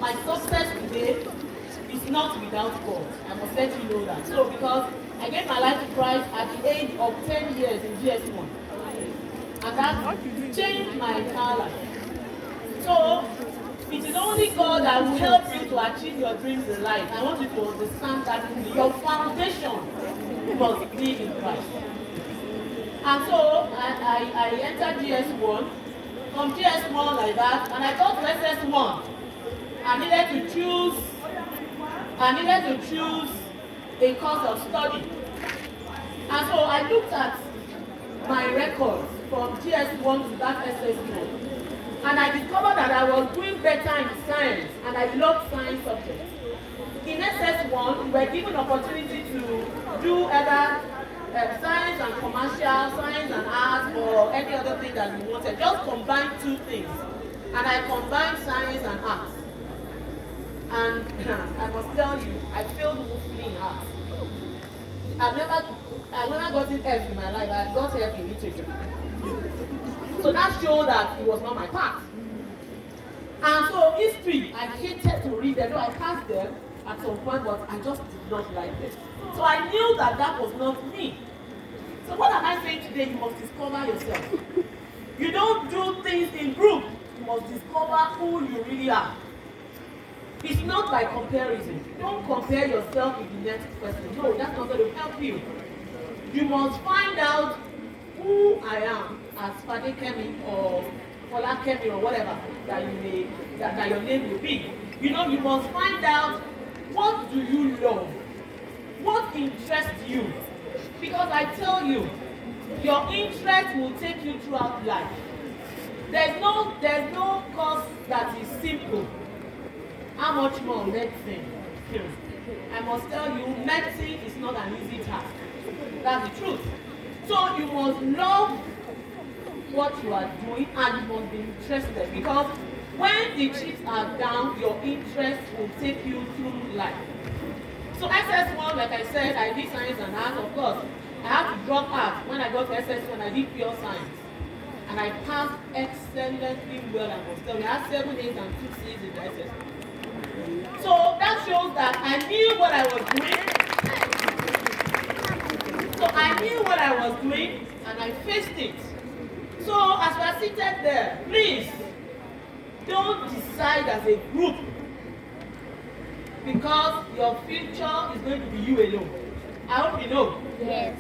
my success today is not without God. I must let you know that. So because I gave my life to Christ at the age of 10 years in GS1. And that changed my entire life. So it is only God that will help you to achieve your dreams in life. I want you to understand that your foundation must be in Christ. And so I entered GS1, from GS1 like that, and I got to SS1. I needed to choose a course of study. And so I looked at my records from GS1 to that SS1. And I discovered that I was doing better in science, and I loved science subjects. In SS1, we were given opportunity to do either science and commercial, science and art, or any other thing that we wanted. Just combine two things. And I combined science and art. And I must tell you, I failed woefully in art. I've never gotten F in my life. I got F in literature. So that showed that it was not my path. And so history, I hated to read them. No, I passed them at some point, but I just did not like them. So I knew that that was not me. So what am I saying today? You must discover yourself. You don't do things in group. You must discover who you really are. It's not by comparison. Don't compare yourself with the next person. No, that's not going to help you. You must find out who I am as Fade Kemi or Fola Kemi or whatever that your name will be. You know, you must find out what do you love, what interests you. Because I tell you, your interest will take you throughout life. There's no course that is simple. How much more medicine? I must tell you, medicine is not an easy task. That's the truth. So you must love what you are doing and you must be interested, because when the chips are down, your interest will take you through life. So SS1, like I said, I did science and art, of course. I had to drop art. When I got to SS1, I did pure science. And I passed excellently well, I must tell you. I had 7 A's and 2 C's in the SS1. So that shows that I knew what I was doing. So I knew what I was doing and I faced it. So as we are seated there, please don't decide as a group, because your future is going to be you alone. I hope you know. Yes.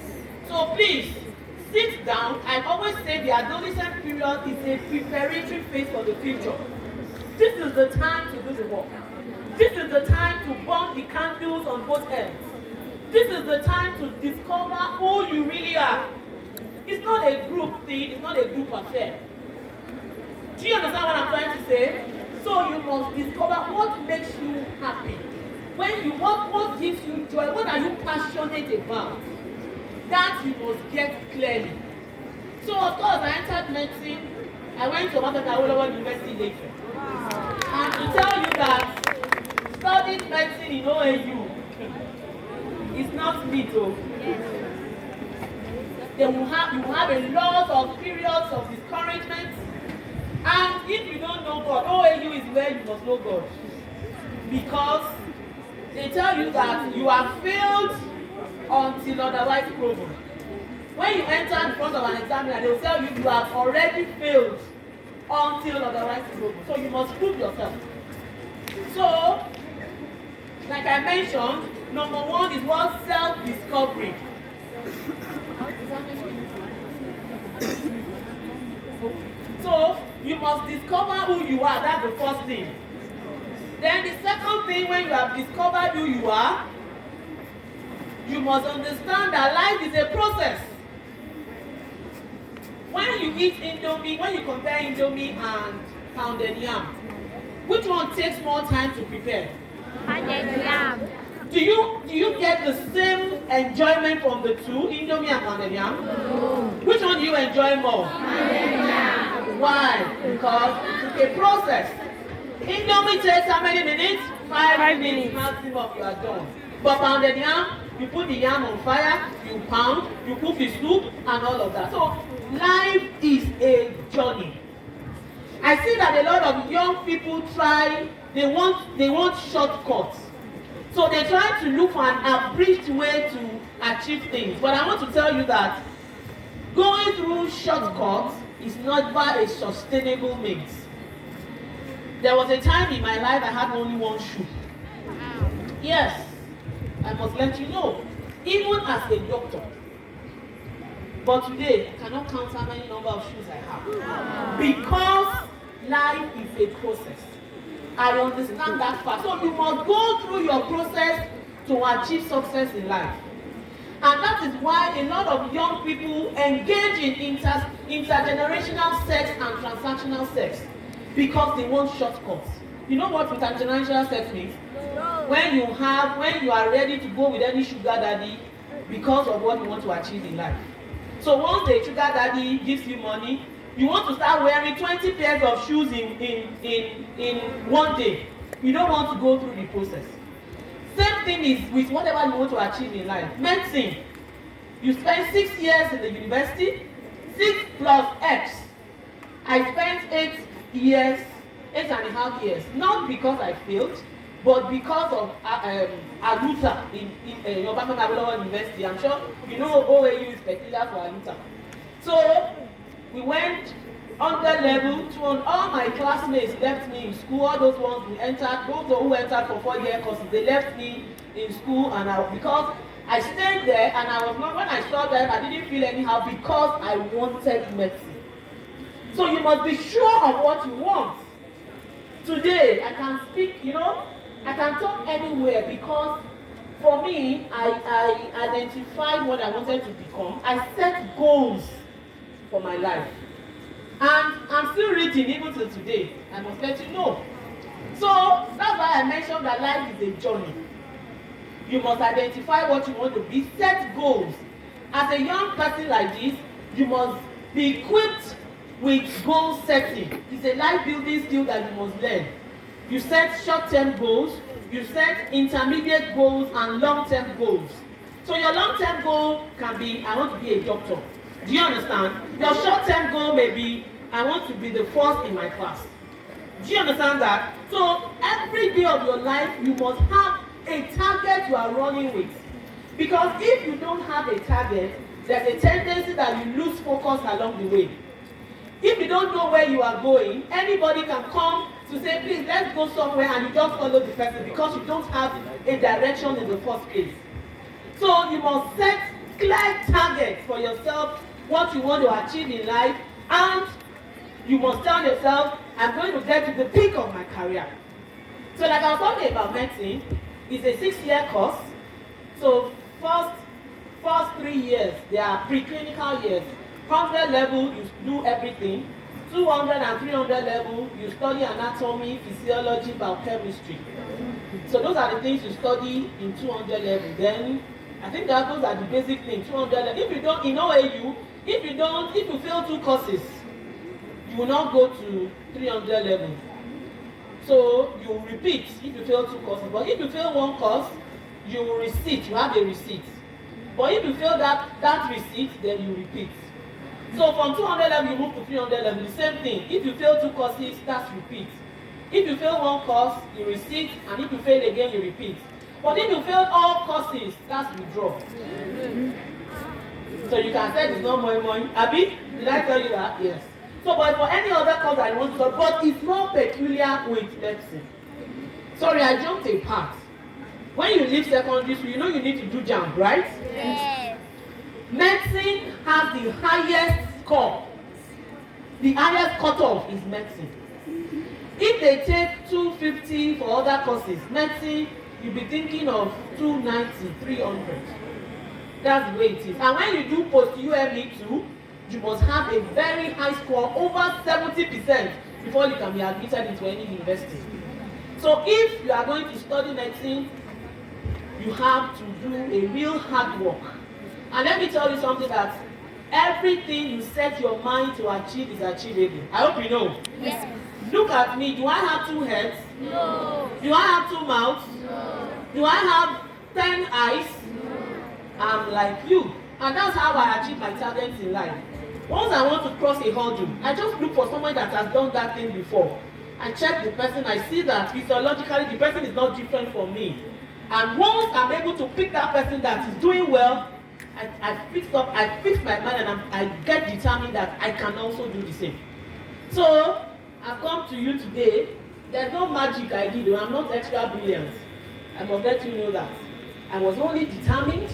So please sit down. I always say the adolescent period is a preparatory phase for the future. This is the time to do the work. This is the time to burn the candles on both ends. This is the time to discover who you really are. It's not a group thing, it's not a group affair. Do you understand what I'm trying to say? So you must discover what makes you happy. What gives you joy? What are you passionate about? That you must get clearly. So of course I entered medicine. I went to Awolowo University later. And to tell you that studying medicine in OAU is not me too. You will have a lot of periods of discouragement. And if you don't know God, OAU is where you must know God. Because they tell you that you are failed until otherwise proven. When you enter in front of an examiner, they will tell you you have already failed until otherwise proven. So you must prove yourself. So, like I mentioned, number 1 is what? Self-discovery. So, you must discover who you are. That's the first thing. Then the second thing, when you have discovered who you are, you must understand that life is a process. When you eat Indomie, when you compare Indomie and pounded yam, which one takes more time to prepare? Pounded yam. Do you get the same enjoyment from the two, Indomie and pounded yam? No. Which one do you enjoy more? Pounded yam. Why? Because it's a process. Indomie takes how many minutes? 5 minutes maximum, you are done. But pounded yam, you put the yam on fire, you pound, you cook the soup, and all of that. So life is a journey. I see that a lot of young people try They want shortcuts. So they try to look for an abridged way to achieve things. But I want to tell you that going through shortcuts is not a sustainable means. There was a time in my life I had only one shoe. Yes, I must let you know. Even as a doctor. But today, I cannot count how many number of shoes I have. Because life is a process. I understand that fact. So you must go through your process to achieve success in life. And that is why a lot of young people engage in intergenerational sex and transactional sex. Because they want shortcuts. You know what intergenerational sex means? When you are ready to go with any sugar daddy because of what you want to achieve in life. So once the sugar daddy gives you money, you want to start wearing 20 pairs of shoes in one day. You don't want to go through the process. Same thing is with whatever you want to achieve in life. Medicine. You spend 6 years in the university, 6 plus X. I spent 8.5 years. Not because I failed, but because of Aluta in Obama National University. I'm sure you know OAU is particular for Aluta. So we went under level 2, and all my classmates left me in school. All those ones who entered for 4-year courses, they left me in school, and because I stayed there, and I was not, when I saw them, I didn't feel anyhow because I wanted medicine. So you must be sure of what you want. Today, I can speak, I can talk anywhere because for me, I identified what I wanted to become. I set goals for my life. And I'm still reading even till today. I must let you know. So that's why I mentioned that life is a journey. You must identify what you want to be, set goals. As a young person like this, you must be equipped with goal setting. It's a life building skill that you must learn. You set short-term goals, you set intermediate goals and long-term goals. So your long-term goal can be, I want to be a doctor. Do you understand? Your short-term goal may be, I want to be the first in my class. Do you understand that? So every day of your life, you must have a target you are running with. Because if you don't have a target, there's a tendency that you lose focus along the way. If you don't know where you are going, anybody can come to say, please, let's go somewhere, and you just follow the person because you don't have a direction in the first place. So you must set clear targets for yourself, what you want to achieve in life, and you must tell yourself, I'm going to get to the peak of my career. So like I was talking about medicine, it's a 6-year course. So first 3 years, they are preclinical years. 100 level, you do everything. 200 and 300 level, you study anatomy, physiology, biochemistry. So those are the things you study in 200 level. Then I think that those are the basic things. 200 level. If you don't, in OAU, if you fail 2 courses, you will not go to 300 level. So you will repeat if you fail 2 courses. But if you fail 1 course, you will receipt. You have a receipt. But if you fail that receipt, then you repeat. So from 200 level, you move to 300 level. The same thing. If you fail 2 courses, that's repeat. If you fail 1 course, you receipt, and if you fail again, you repeat. But if you fail all courses, that's withdraw. So you can say it's not money. Abi, did I tell you that? Yes. So, but for any other course I want to talk, but it's more peculiar with medicine. Sorry, I jumped a part. When you leave secondary school, you need to do JAMB, right? Yes. Medicine has the highest score. The highest cutoff is medicine. If they take 250 for other courses, medicine, you'll be thinking of 290, 300. That's the way it is. And when you do post-UME too, you must have a very high score, over 70%, before you can be admitted into any university. So if you are going to study medicine, you have to do a real hard work. And let me tell you something, that everything you set your mind to achieve is achievable. I hope you know. Yes. Look at me. Do I have 2 heads? No. Do I have 2 mouths? No. Do I have 10 eyes? No. I'm like you. And that's how I achieve my targets in life. Once I want to cross a hurdle, I just look for someone that has done that thing before. I check the person, I see that physiologically the person is not different from me. And once I'm able to pick that person that is doing well, I fix my mind, and I get determined that I can also do the same. So I've come to you today. There's no magic I did. I'm not extra brilliant. I must let you know that. I was only determined.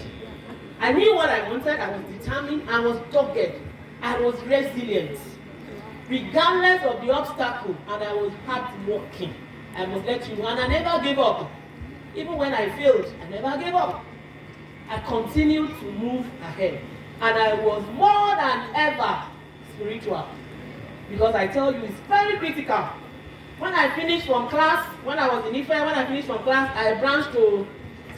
I knew what I wanted. I was determined. I was dogged. I was resilient. Regardless of the obstacle, and I was hard working. I must let you know. And I never gave up. Even when I failed, I never gave up. I continued to move ahead. And I was more than ever spiritual. Because I tell you, it's very critical. When I finished from class, when I was in Ife, when I finished from class, I branched to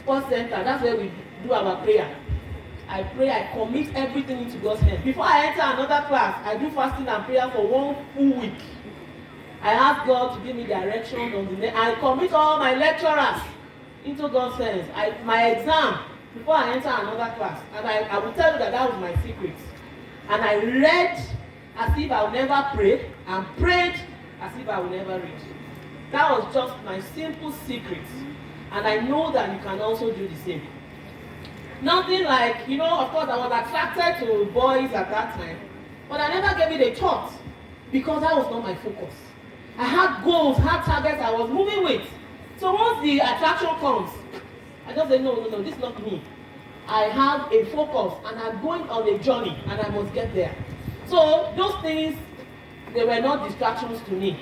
sports center. That's where we do our prayer. I pray, I commit everything into God's hands. Before I enter another class, I do fasting and prayer for 1 full week. I ask God to give me direction on the next. I commit all my lecturers into God's hands. My exam, before I enter another class, and I will tell you that was my secret. And I read as if I would never pray, and prayed as if I would never read. That was just my simple secret. And I know that you can also do the same. Nothing like, of course I was attracted to boys at that time, but I never gave it a thought because that was not my focus. I had goals, had targets I was moving with. So once the attraction comes, I just say, no, this is not me. I have a focus and I'm going on a journey and I must get there. So those things, they were not distractions to me.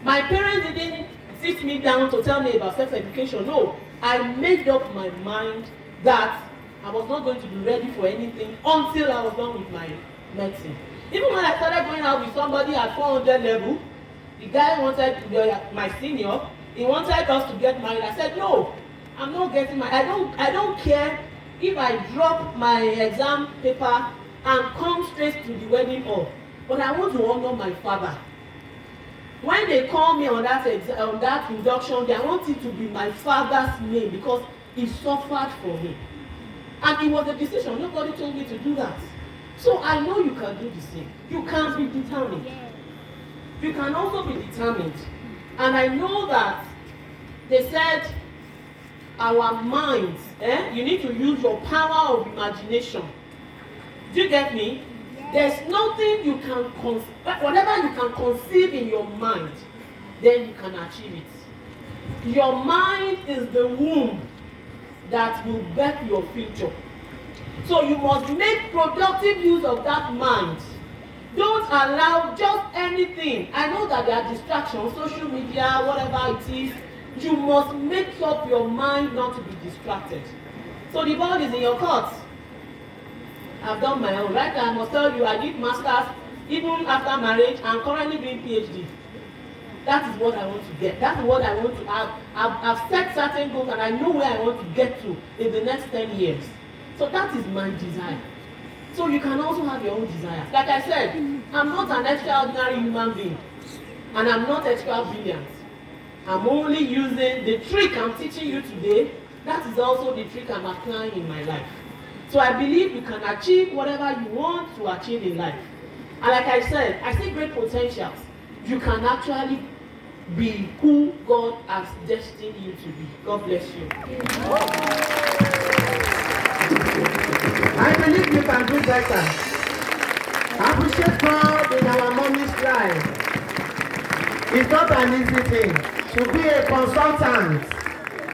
My parents didn't sit me down to tell me about sex education. No, I made up my mind that I was not going to be ready for anything until I was done with my medicine. Even when I started going out with somebody at 400 level, the guy wanted to be my senior. He wanted us to get married. I said, no, I'm not getting married. I don't care if I drop my exam paper and come straight to the wedding hall. But I want to honor my father. When they call me on that induction day, I want it to be my father's name because he suffered for me. And it was a decision. Nobody told me to do that. So I know you can do the same. You can be determined. You can also be determined. And I know that they said our minds, you need to use your power of imagination. Do you get me? There's nothing you can, whatever you can conceive in your mind, then you can achieve it. Your mind is the womb that will birth your future. So you must make productive use of that mind. Don't allow just anything. I know that there are distractions, social media, whatever it is. You must make up your mind not to be distracted. So the ball is in your court. I've done my own. Right now I must tell you, I did masters even after marriage. I'm currently doing PhD. That is what I want to get. That's what I want to have. I've set certain goals and I know where I want to get to in the next 10 years. So that is my desire. So you can also have your own desires. Like I said, I'm not an extraordinary human being. And I'm not extra brilliant. I'm only using the trick I'm teaching you today. That is also the trick I'm applying in my life. So I believe you can achieve whatever you want to achieve in life. And like I said, I see great potentials. You can actually be who God has destined you to be. God bless you. I believe you can do better. Appreciate God in our mommy's life. It's not an easy thing to be a consultant